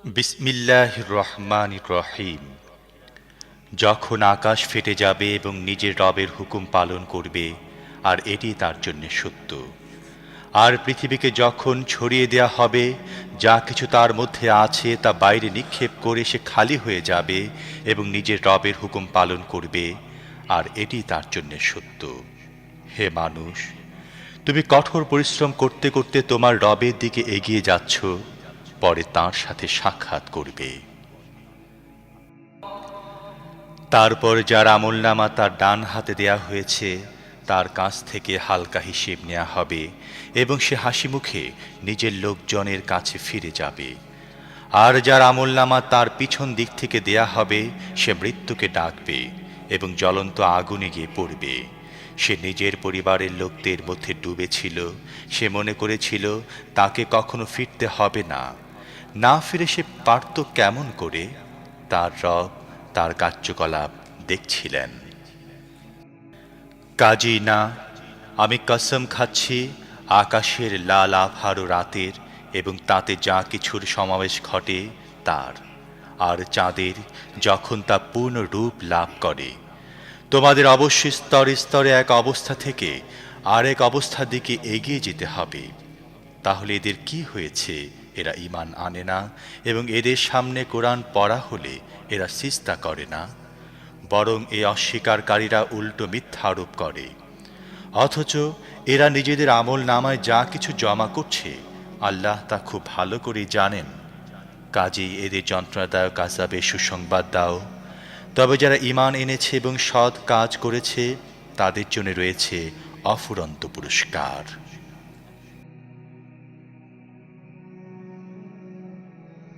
বিসমিল্লাহির রহমানির রহিম। যখন আকাশ ফেটে যাবে এবং নিজের রবের হুকুম পালন করবে, আর এটি তার জন্য সত্য। আর পৃথিবীকে যখন ছড়িয়ে দেয়া হবে, যা কিছু তার মধ্যে আছে তা বাইরে নিক্ষেপ করে সে খালি হয়ে যাবে এবং নিজের রবের হুকুম পালন করবে, আর এটি তার জন্য সত্য। হে মানুষ, তুমি কঠোর পরিশ্রম করতে করতে তোমার রবের দিকে এগিয়ে যাচ্ছ, পরে তাঁর সাথে সাক্ষাৎ করবে। তারপর যার আমলনামা তার ডান হাতে দেয়া হয়েছে, তার কাছ থেকে হালকা হিসেব নেওয়া হবে এবং সে হাসিমুখে নিজের লোকজনের কাছে ফিরে যাবে। আর যার আমলনামা তার পিছন দিক থেকে দেয়া হবে, সে মৃত্যুকে ডাকবে এবং জ্বলন্ত আগুনে গিয়ে পড়বে। সে নিজের পরিবারের লোকদের মধ্যে ডুবেছিল। সে মনে করেছিল তাকে কখনো ফিরতে হবে না। না ফিরে সে পারত কেমন করে? তার রব তার কার্যকলাপ দেখছিলেন। কাজী না, আমি কসম খাচ্ছি আকাশের লাল আভারো রাতের এবং তাতে যা কিছুর সমাবেশ ঘটে তার, আর চাঁদের যখন তা পূর্ণ রূপ লাভ করে। তোমাদের অবশ্যই স্তরে স্তরে এক অবস্থা থেকে আরেক অবস্থার দিকে এগিয়ে যেতে হবে। তাহলে এদের কি হয়েছে? এরা ঈমান আনে না এবং এদের সামনে কোরআন পড়া হলে এরা সিজদা করে না। বরং এই অস্বীকারীরা উল্টো মিথ্যা আরোপ করে। অথচ এরা নিজেদের আমল নামায় যা কিছু জমা করছে, আল্লাহ তা খুব ভালো করেই জানেন। কাজেই এদের যন্ত্রণাদায়ক আযাবের সুসংবাদ দাও। তবে যারা ঈমান এনেছে এবং সৎ কাজ করেছে, তাদের জন্য রয়েছে অফুরন্ত পুরস্কার।